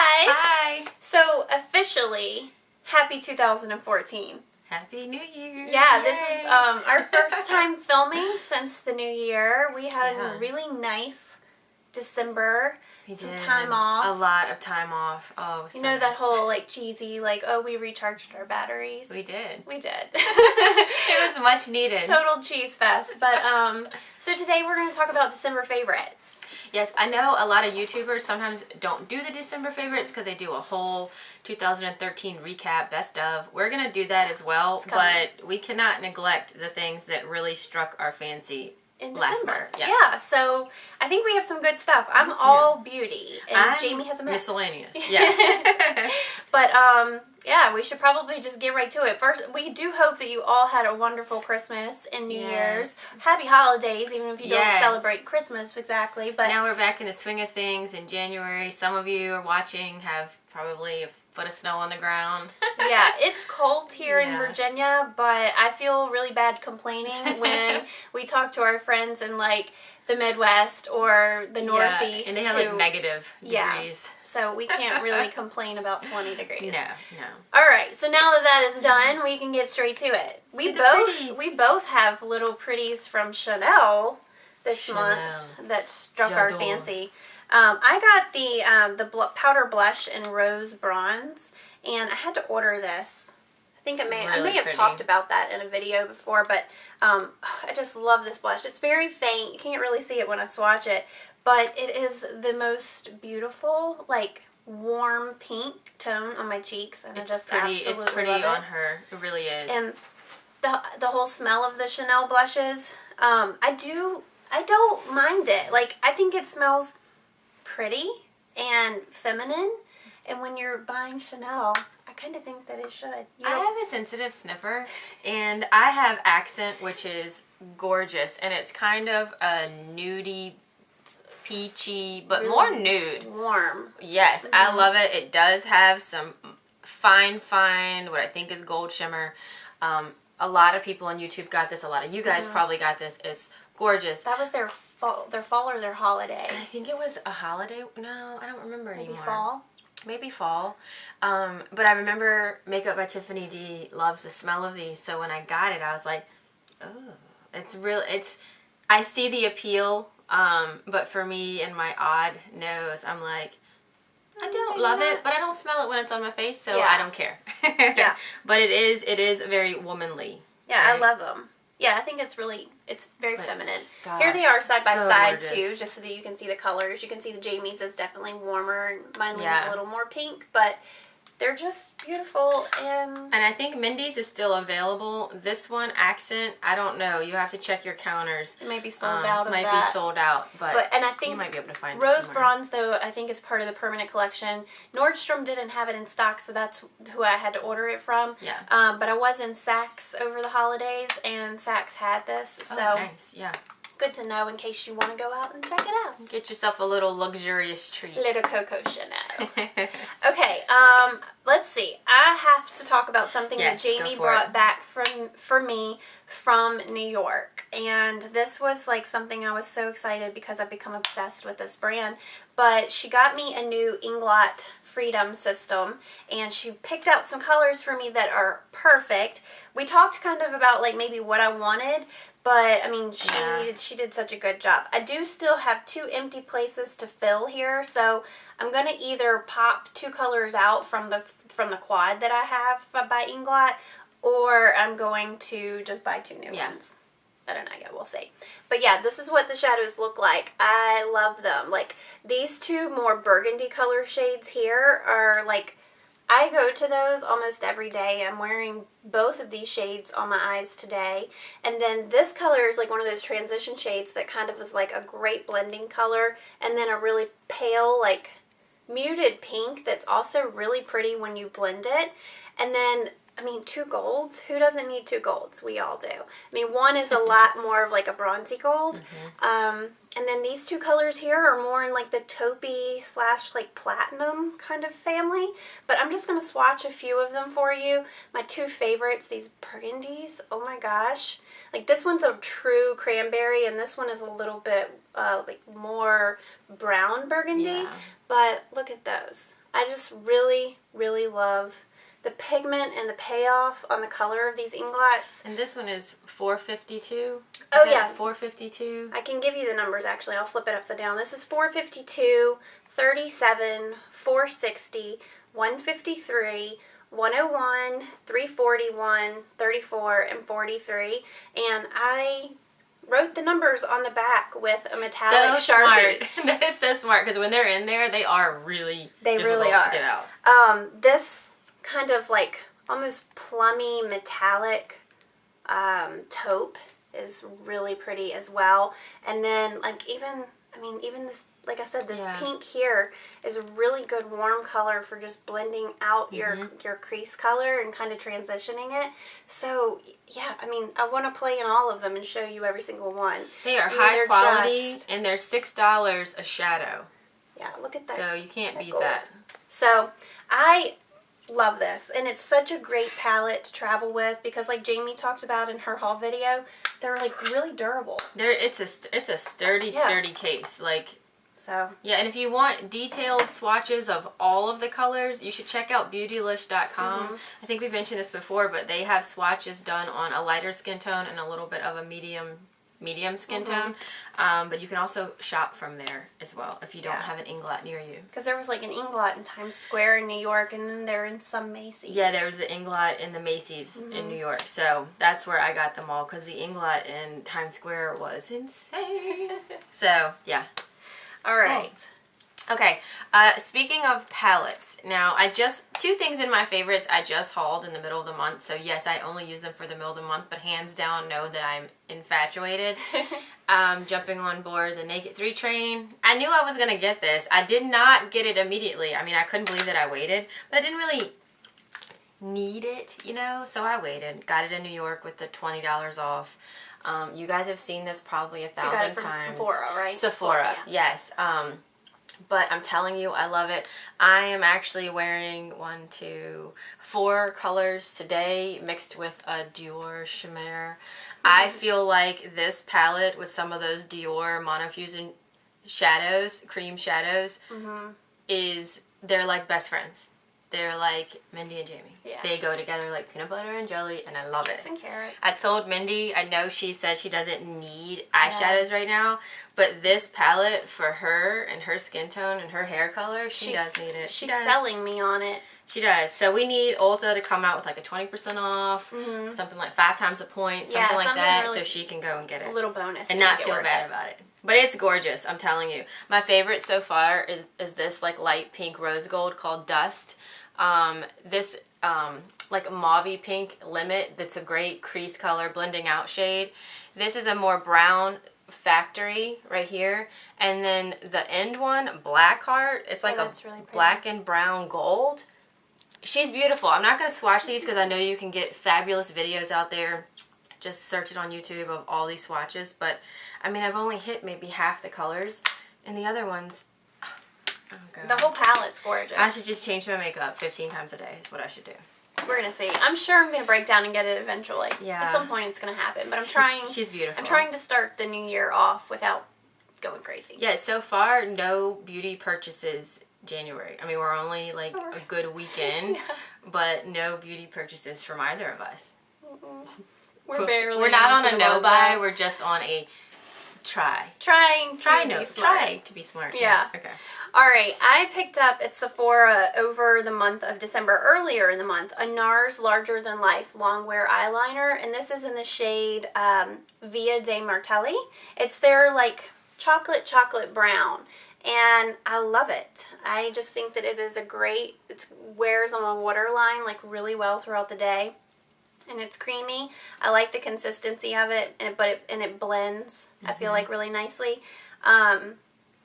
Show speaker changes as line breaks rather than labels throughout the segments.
guys!
Hi!
So, officially, happy 2014.
Happy New Year!
Yeah,
Yay.
this is our first time filming since the new year. We had
Yeah.
a really nice December,
We
some
did.
time off.
A lot of time off. Oh, it was
You
so
know that
nice.
whole like cheesy, like, oh, we recharged our batteries?
We did.
We did.
It was much needed.
Total cheese fest. But, so today we're going to talk about December favorites.
Yes, I know a lot of YouTubers sometimes don't do the December favorites because they do a whole 2013 recap, best of. We're going to do that as well, but we cannot neglect the things that really struck our fancy
in
last
December.
month.
Yeah, so I think we have some good stuff. I'm all beauty, and Jamie has a mix.
Miscellaneous, yeah.
But, yeah, we should probably just get right to it. First, we do hope that you all had a wonderful Christmas and New Year's. Happy holidays, even if you don't celebrate Christmas exactly. But
now we're back in the swing of things in January. Some of you are watching have probably a foot of snow on the ground.
Yeah, it's cold here in Virginia, but I feel really bad complaining when we talk to our friends in, like, the Midwest or the Northeast.
And they have, like, negative degrees.
So we can't really complain about 20 degrees.
No.
All right, so now that that is done, we can get straight to it. We both have little pretties from Chanel this month that struck our fancy. I got the powder blush in rose bronze, and I had to order this. I think I may have talked about that in a video before, but I just love this blush. It's very faint. You can't really see it when I swatch it, but it is the most beautiful, like, warm pink tone on my cheeks, and I just absolutely love it.
It's pretty on her. It really is.
And the whole smell of the Chanel blushes, I don't mind it. Like, I think it smells pretty and feminine, and when you're buying Chanel, I kind of think that it should.
I have a sensitive sniffer, and I have Accent, which is gorgeous, and it's kind of a nudie, peachy, but really more nude.
Warm.
Yes, I love it. It does have some fine, what I think is gold shimmer. A lot of people on YouTube got this. A lot of you guys probably got this. It's gorgeous.
That was their fall or their holiday.
I think it was a holiday. No, I don't remember anymore.
Maybe fall?
Maybe fall. But I remember Makeup by Tiffany D loves the smell of these. So when I got it, I was like, oh, it's real. I see the appeal. But for me and my odd nose, I'm like, I don't love it, but I don't smell it when it's on my face, so I don't care.
Yeah.
But it is very womanly.
Yeah,
right?
I love them. Yeah, I think it's very feminine.
Gosh,
here they are side by side
gorgeous.
too, just so that you can see the colors. You can see the Jamie's is definitely warmer, and mine leans a little more pink, but they're just beautiful. And
I think Mindy's is still available. This one, Accent, I don't know. You have to check your counters.
It may be sold out of that.
Might be sold out, but
and I think
you might be able to find it
Rose
somewhere.
Bronze, though, I think is part of the permanent collection. Nordstrom didn't have it in stock, so that's who I had to order it from.
Yeah.
But I was in Saks over the holidays, and Saks had this, so
nice, yeah.
good to know in case you want to go out and check it out.
Get yourself a little luxurious treat.
Little Coco Chanel. Okay, let's see. I have to talk about something that Jamie brought back for me from New York. And this was like something I was so excited because I've become obsessed with this brand. But she got me a new Inglot Freedom System, and she picked out some colors for me that are perfect. We talked kind of about like maybe what I wanted, but I mean she did such a good job. I do still have 2 empty places to fill here, so I'm gonna either pop 2 colors out from the quad that I have by Inglot, or I'm going to just buy 2 new ones. I don't know yet, we'll see. But yeah, this is what the shadows look like. I love them. Like, these 2 more burgundy color shades here are like, I go to those almost every day. I'm wearing both of these shades on my eyes today. And then this color is like one of those transition shades that kind of is like a great blending color. And then a really pale, like, muted pink that's also really pretty when you blend it. And then, I mean, 2 golds. Who doesn't need 2 golds? We all do. I mean, one is a lot more of like a bronzy gold. And then these 2 colors here are more in like the taupey / like platinum kind of family. But I'm just going to swatch a few of them for you. My 2 favorites, these burgundies. Oh my gosh. Like, this one's a true cranberry, and this one is a little bit like more brown burgundy. But look at those. I just really, really love the pigment and the payoff on the color of these Inglots.
And this one is 452.
Oh, yeah.
452.
I can give you the numbers, actually. I'll flip it upside down. This is 452, 37, 460, 153, 101, 341, 34, and 43. And I wrote the numbers on the back with a metallic Sharpie.
Smart. That is so smart, because when they're in there, they are really difficult to get out.
This kind of like almost plummy metallic taupe is really pretty as well. And then like even this, like I said, this pink here is a really good warm color for just blending out your crease color and kind of transitioning it. So yeah, I mean, I want to play in all of them and show you every single one.
They are high quality, and they're $6 a shadow.
Yeah, look at that.
So you can't beat
gold.
that.
So I love this, and it's such a great palette to travel with because, like Jamie talked about in her haul video, they're like really durable.
It's a sturdy case. Like,
so
yeah, and if you want detailed swatches of all of the colors, you should check out beautylish.com. I think we mentioned this before, but they have swatches done on a lighter skin tone and a little bit of a medium skin tone. But you can also shop from there as well if you don't have an Inglot near you.
Because there was like an Inglot in Times Square in New York, and then they're in some Macy's.
Yeah, there was an Inglot in the Macy's in New York. So that's where I got them all, because the Inglot in Times Square was insane. So, yeah.
All right.
Cool. Okay, speaking of palettes, now two things in my favorites I just hauled in the middle of the month, so yes, I only use them for the middle of the month, but hands down know that I'm infatuated. Jumping on board the Naked 3 train. I knew I was going to get this. I did not get it immediately. I mean, I couldn't believe that I waited, but I didn't really need it, you know, so I waited. Got it in New York with the $20 off. You guys have seen this probably 1,000 times.
So you got it from Sephora, right?
Sephora, yes. But I'm telling you, I love it. I am actually wearing 4 colors today, mixed with a Dior Chimère. I feel like this palette with some of those Dior Monofusion shadows, cream shadows, they're like best friends. They're like Mindy and Jamie. Yeah. They go together like peanut butter and jelly, and I love it.
And carrots.
I told Mindy, I know she said she doesn't need eyeshadows right now, but this palette for her and her skin tone and her hair color, she does need it.
She's selling me on it.
She does. So we need Ulta to come out with like a 20% off, something like 5 times a point, something like that, really, so she can go and get it.
A little bonus.
And not feel bad about it. But it's gorgeous, I'm telling you. My favorite so far is this like light pink rose gold called Dust. This like mauve pink limit that's a great crease color blending out shade. This is a more brown factory right here, and then the end one, Black Heart, it's like a really black and brown gold. She's beautiful. I'm not going to swatch these because I know you can get fabulous videos out there. Just search it on YouTube of all these swatches, but I mean, I've only hit maybe half the colors, and the other ones, oh God.
The whole palette's gorgeous.
I should just change my makeup 15 times a day is what I should do.
We're going to see. I'm sure I'm going to break down and get it eventually.
Yeah.
At some point it's going to happen, but I'm trying.
She's beautiful.
I'm trying to start the new year off without going crazy.
Yeah, so far, no beauty purchases January. I mean, we're only like a good weekend, but no beauty purchases from either of us. We're not on a no-buy, we're just on a try.
Trying to
be smart.
Yeah.
Okay.
Alright, I picked up at Sephora over the month of December, earlier in the month, a NARS Larger Than Life Longwear Eyeliner, and this is in the shade Via de Martelli. It's their like chocolate brown, and I love it. I just think that it is it wears on a waterline like really well throughout the day. And it's creamy. I like the consistency of it, and it blends, I feel like, really nicely.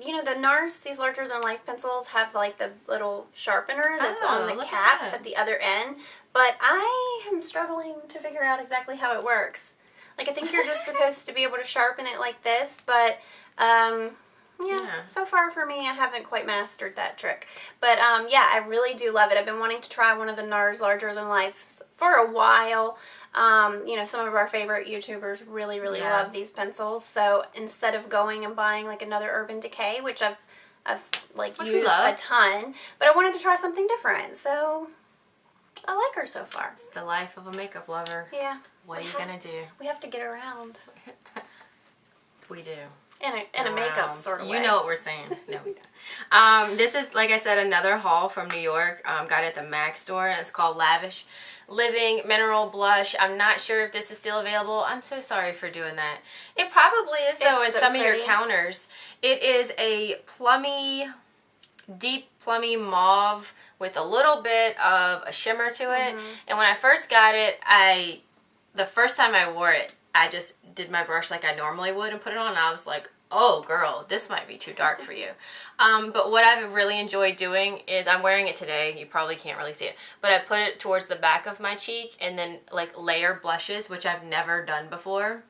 You know, the NARS, these Larger Than Life pencils have like the little sharpener that's on the cap at the other end, but I am struggling to figure out exactly how it works. Like, I think you're just supposed to be able to sharpen it like this, but yeah, so far for me, I haven't quite mastered that trick. But yeah, I really do love it. I've been wanting to try one of the NARS Larger Than Life for a while. You know, some of our favorite YouTubers really love these pencils. So instead of going and buying like another Urban Decay, which I've I've used a ton, but I wanted to try something different. So I like her so far.
It's the life of a makeup lover.
Yeah.
What are you gonna do?
We have to get around.
We do.
In a makeup sort of way.
You know what we're saying. No, we don't. This is, like I said, another haul from New York. Got it at the MAC store, and it's called Lavish Living Mineral Blush. I'm not sure if this is still available. I'm so sorry for doing that. It probably is, though, in some of your counters. It is a plummy, deep plummy mauve with a little bit of a shimmer to it. And when I first got it, the first time I wore it, I just did my brush like I normally would and put it on, and I was like, oh girl, this might be too dark for you. But what I've really enjoyed doing is, I'm wearing it today, you probably can't really see it, but I put it towards the back of my cheek and then like layer blushes, which I've never done before.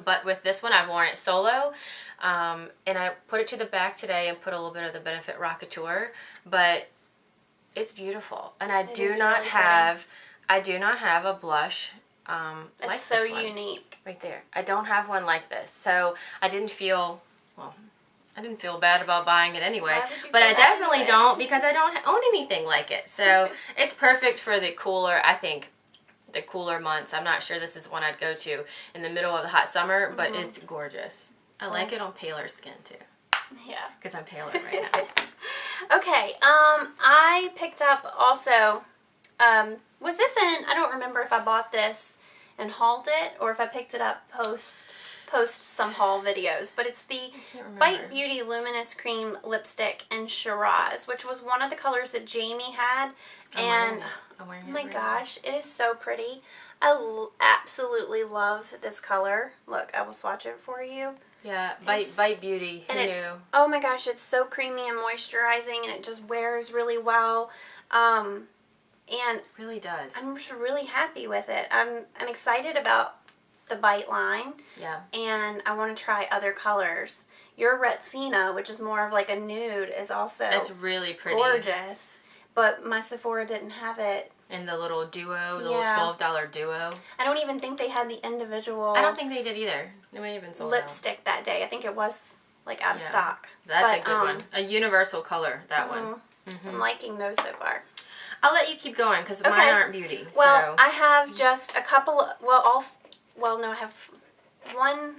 But with this one, I've worn it solo, and I put it to the back today and put a little bit of the Benefit Rockateur, but it's beautiful. And I do not have a blush like
it's so
this one.
unique.
Right there. I don't have one like this, so I didn't feel bad about buying it anyway. But I definitely don't, because I don't own anything like it. So it's perfect for the cooler, I think, the cooler months. I'm not sure this is one I'd go to in the middle of the hot summer, but it's gorgeous. I like it on paler skin too.
Yeah.
Because I'm paler right now.
Okay. I picked up also, was this in, I don't remember if I bought this and hauled it, or if I picked it up post some haul videos, but it's the Bite Beauty Luminous Cream Lipstick in Shiraz, which was one of the colors that Jamie had, and oh my gosh, it is so pretty. I absolutely love this color. Look, I will swatch it for you.
Yeah, Bite Beauty, who knew?
Oh my gosh, it's so creamy and moisturizing, and it just wears really well. And
really does.
I'm just really happy with it. I'm excited about the Bite line.
Yeah.
And I want to try other colors. Your Retsina, which is more of like a nude, is also
it's really pretty.
Gorgeous. But my Sephora didn't have it.
In the little duo, the little $12 duo.
I don't even think they had the individual.
I don't think they did either. They may have been sold
lipstick that day. I think it was like out of stock.
That's a good one. A universal color, that one.
So I'm liking those so far.
I'll let you keep going because mine aren't beauty.
Well, I have just a couple of, I have one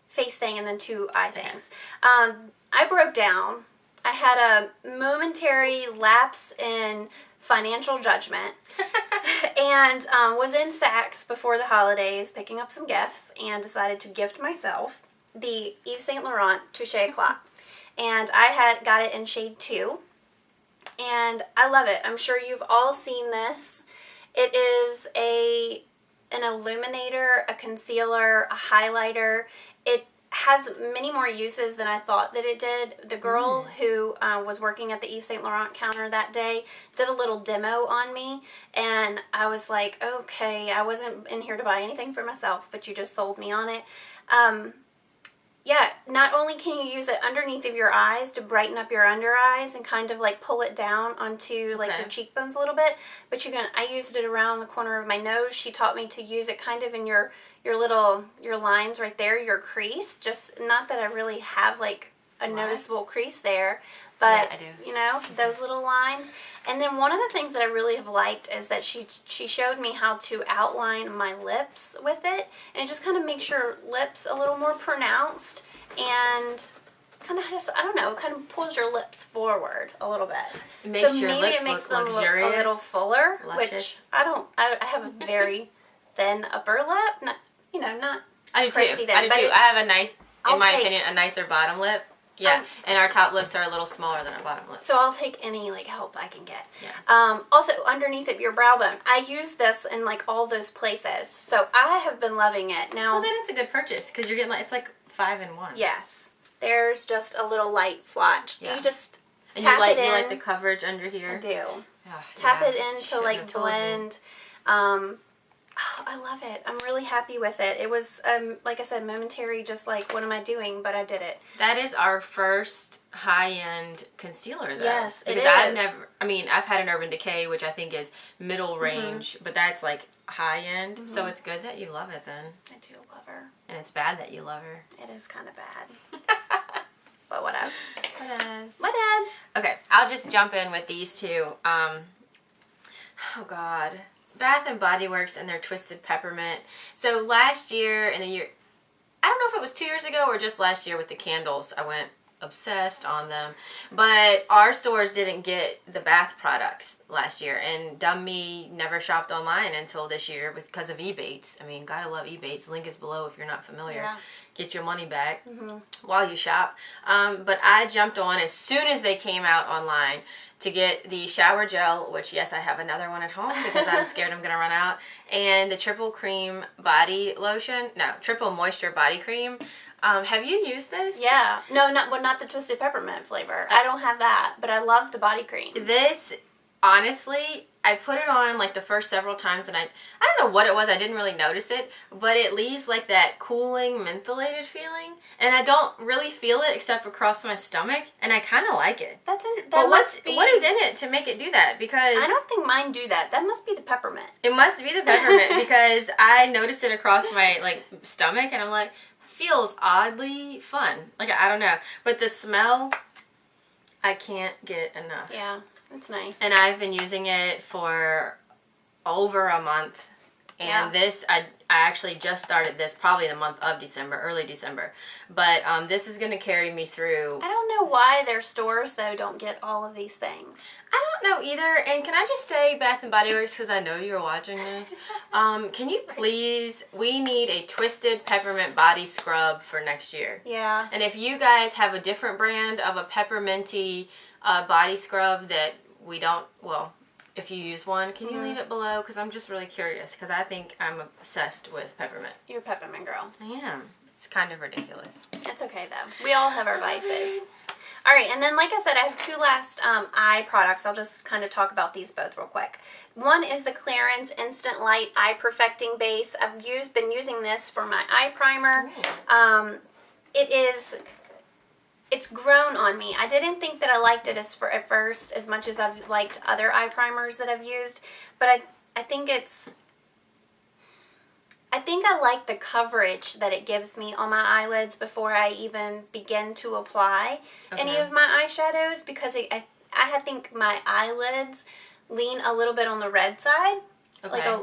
face thing and then two eye things. I broke down. I had a momentary lapse in financial judgment and was in Saks before the holidays picking up some gifts and decided to gift myself the Yves Saint Laurent Touche Eclat. And I got it in shade 2. And I love it. I'm sure you've all seen this. It is an illuminator, a concealer, a highlighter. It has many more uses than I thought that it did. The girl who was working at the Yves Saint Laurent counter that day did a little demo on me, and I was like, okay, I wasn't in here to buy anything for myself, but you just sold me on it. Yeah, not only can you use it underneath of your eyes to brighten up your under eyes and kind of like pull it down onto like your cheekbones a little bit, but I used it around the corner of my nose. She taught me to use it kind of in your lines right there, your crease. Just not that I really have like a noticeable crease there, but
I do.
You know, those little lines. And then one of the things that I really have liked is that she showed me how to outline my lips with it, and it just kind of makes your lips a little more pronounced and kind of just, I don't know, kind of pulls your lips forward a little bit.
It makes your
maybe
lips
it makes
look
them
luxurious,
look a little fuller,
luscious.
which I have a very thin upper lip, not
I do
crazy
too.
thin,
I do
but
too. I have in my opinion, a nicer bottom lip. Yeah, and our top lips are a little smaller than our bottom lips.
So I'll take any like help I can get.
Yeah.
Also, underneath of your brow bone, I use this in like all those places. So I have been loving it. Now,
well, then it's a good purchase because you're getting it's like 5 in 1.
Yes. There's just a little light swatch.
Yeah.
You just
and
tap it in.
You like the coverage under here?
I do.
Oh,
tap it in to like blend. Oh, I love it. I'm really happy with it. It was, like I said, momentary, just like, what am I doing? But I did it.
That is our first high-end concealer, though.
Yes, it is.
I've had an Urban Decay, which I think is middle range, but that's like high-end, so it's good that you love it then.
I do love her.
And it's bad that you love her.
It is kind of bad. But whatevs.
Whatevs.
Whatevs.
Okay, I'll just jump in with these two. Oh God. Bath and Body Works and their Twisted Peppermint. So last year and the year, I don't know if it was 2 years ago or just last year with the candles, I went obsessed on them. But our stores didn't get the bath products last year, and dumb me never shopped online until this year because of Ebates. I mean, gotta love Ebates. Link is below if you're not familiar.
Yeah.
Get your money back while you shop. But I jumped on as soon as they came out online to get the shower gel, which yes, I have another one at home because I'm scared I'm gonna run out, and the triple moisture body cream. Have you used this?
Yeah. No, not the Twisted Peppermint flavor. I don't have that, but I love the body cream.
This, honestly, I put it on like the first several times, and I don't know what it was. I didn't really notice it, but it leaves like that cooling, mentholated feeling, and I don't really feel it except across my stomach, and I kind of like it.
What
is in it to make it do that? Because
I don't think mine do that. That must be the peppermint.
It must be the peppermint because I noticed it across my like stomach, and I'm like, feels oddly fun. Like, I don't know. But the smell, I can't get enough.
Yeah, it's nice.
And I've been using it for over a month. And this, I actually just started this probably the month of December, early December. But this is going to carry me through.
I don't know why their stores, though, don't get all of these things.
I don't know either. And can I just say, Bath & Body Works, because I know you're watching this, can you please, we need a Twisted Peppermint Body Scrub for next year.
Yeah.
And if you guys have a different brand of a pepperminty body scrub that we don't, well, if you use one, can you leave it below? Because I'm just really curious, because I think I'm obsessed with peppermint.
You're a peppermint girl.
I am. It's kind of ridiculous.
It's okay, though. We all have our vices. All right, and then like I said, I have two last eye products. I'll just kind of talk about these both real quick. One is the Clarins Instant Light Eye Perfecting Base. I've been using this for my eye primer. It's grown on me. I didn't think that I liked it at first as much as I've liked other eye primers that I've used, but I think I like the coverage that it gives me on my eyelids before I even begin to apply any of my eyeshadows, because I think my eyelids lean a little bit on the red side.
Okay.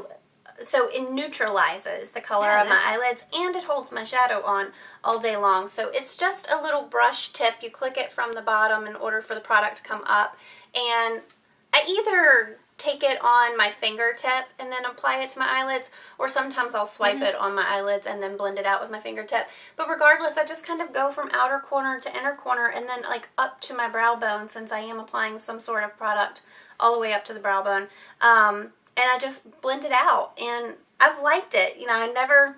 So it neutralizes the color of my eyelids, and it holds my shadow on all day long. So it's just a little brush tip. You click it from the bottom in order for the product to come up. And I either take it on my fingertip and then apply it to my eyelids, or sometimes I'll swipe it on my eyelids and then blend it out with my fingertip. But regardless, I just kind of go from outer corner to inner corner and then like up to my brow bone, since I am applying some sort of product all the way up to the brow bone. And I just blend it out, and I've liked it. You know, I never...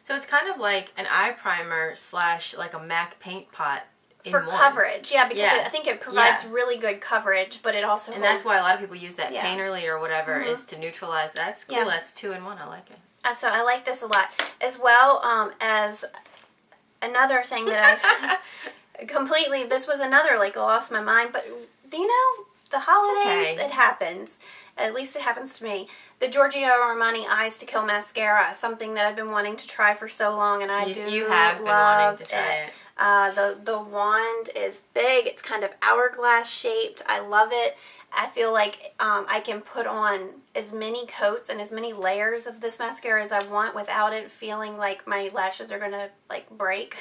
So it's kind of like an eye primer / like a MAC paint pot
for coverage. Yeah, because I think it provides really good coverage, but it also...
And that's why a lot of people use that Painterly or whatever is to neutralize. That's cool. That's 2-in-1. I like it.
So I like this a lot. As well as another thing that I've completely... This was another, like, lost my mind, but, you know, the holidays, it happens. At least it happens to me. The Giorgio Armani Eyes to Kill mascara, something that I've been wanting to try for so long, and
you have been wanting to try it.
The wand is big. It's kind of hourglass shaped. I love it. I feel like I can put on as many coats and as many layers of this mascara as I want without it feeling like my lashes are gonna like break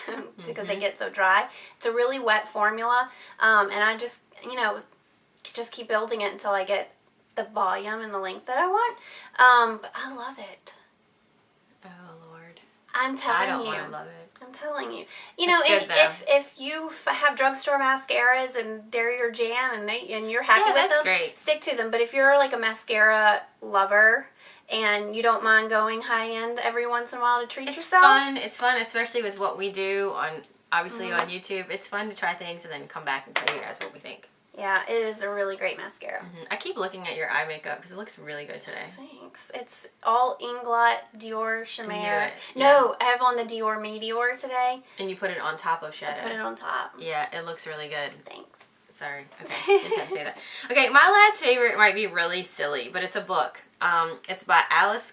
because they get so dry. It's a really wet formula, and I just keep building it until I get the volume and the length that I want. But I love it.
Oh, Lord.
I'm telling you.
I don't want to love it.
I'm telling you. You know, and if you have drugstore mascaras and they're your jam and you're happy with them,
great.
Stick to them. But if you're like a mascara lover and you don't mind going high end every once in a while to treat yourself,
it's fun, especially with what we do on on YouTube. It's fun to try things and then come back and tell you guys what we think.
Yeah, it is a really great mascara.
I keep looking at your eye makeup because it looks really good today.
Thanks. It's all Inglot Dior Chimere.
Yeah.
No, I have on the Dior Meteor today.
And you put it on top of shadows.
I put it on top.
Yeah, it looks really good.
Thanks.
Sorry. Okay, just had to say that. Okay, my last favorite might be really silly, but it's a book. It's by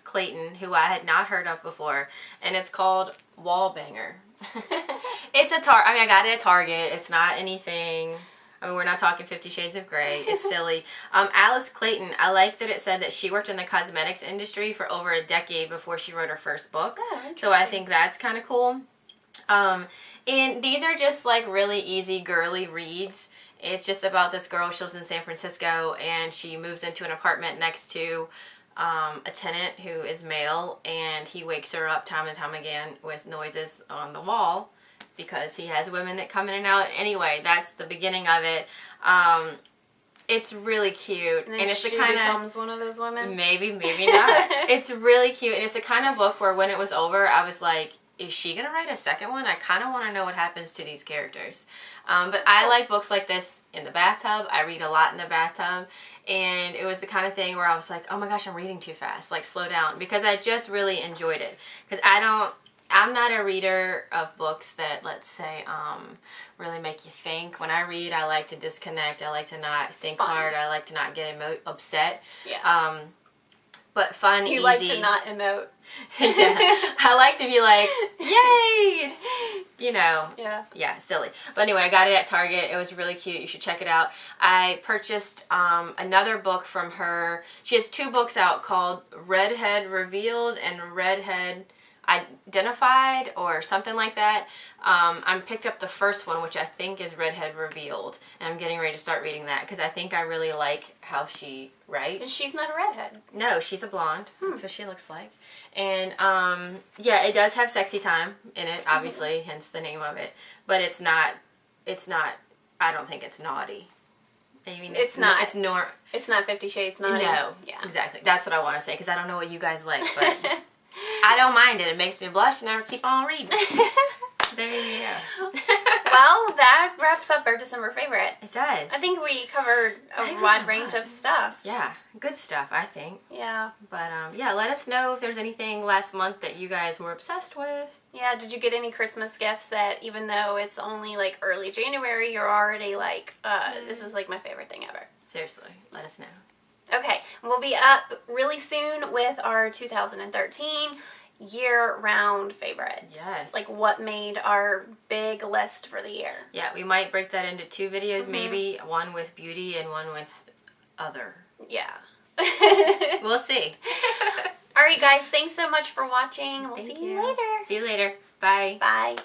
Clayton, who I had not heard of before, and it's called Wallbanger. It's I mean, I got it at Target. It's not anything. I mean, we're not talking 50 Shades of Grey. It's silly. Alice Clayton, I like that it said that she worked in the cosmetics industry for over a decade before she wrote her first book.
Oh, interesting.
So I think that's kind of cool. And these are just like really easy girly reads. It's just about this girl. She lives in San Francisco and she moves into an apartment next to a tenant who is male, and he wakes her up time and time again with noises on the wall because he has women that come in and out. Anyway, that's the beginning of it. It's really cute,
and
it's
she
the kind
becomes one of those women.
Maybe not. It's really cute, and it's the kind of book where when it was over, I was like, is she gonna write a second one? I kind of want to know what happens to these characters. But I like books like this in the bathtub. I read a lot in the bathtub, and it was the kind of thing where I was like, oh my gosh, I'm reading too fast. Like, slow down, because I just really enjoyed it. Because I'm not a reader of books that, let's say, really make you think. When I read, I like to disconnect. I like to not think hard. I like to not get upset.
Yeah.
But fun, easy.
You like to not emote.
Yeah. I like to be like, yay! It's, yeah, silly. But anyway, I got it at Target. It was really cute. You should check it out. I purchased another book from her. She has 2 books out called Redhead Revealed and Redhead Identified, or something like that. I picked up the first one, which I think is Redhead Revealed, and I'm getting ready to start reading that because I think I really like how she writes.
And she's not a redhead.
No, she's a blonde. That's what she looks like. And yeah, it does have sexy time in it, obviously, hence the name of it. But it's not. I don't think it's naughty. I mean,
it's not.
It's
not 50 Shades naughty.
No.
Yeah.
Exactly. That's what I want to say because I don't know what you guys like, but. I don't mind it. It makes me blush and I keep on reading. There you go.
Well, that wraps up our December favorites.
It does.
I think we covered a wide range of stuff.
Yeah, good stuff, I think.
Yeah.
But, yeah, let us know if there's anything last month that you guys were obsessed with.
Yeah, did you get any Christmas gifts that even though it's only like early January, you're already like, this is like my favorite thing ever?
Seriously, let us know.
Okay, we'll be up really soon with our 2013 year-round favorites.
Yes.
Like what made our big list for the year.
Yeah, we might break that into 2 videos maybe. One with beauty and one with other.
Yeah.
We'll see.
All right, guys, thanks so much for watching. We'll see you later.
See you later. Bye.
Bye.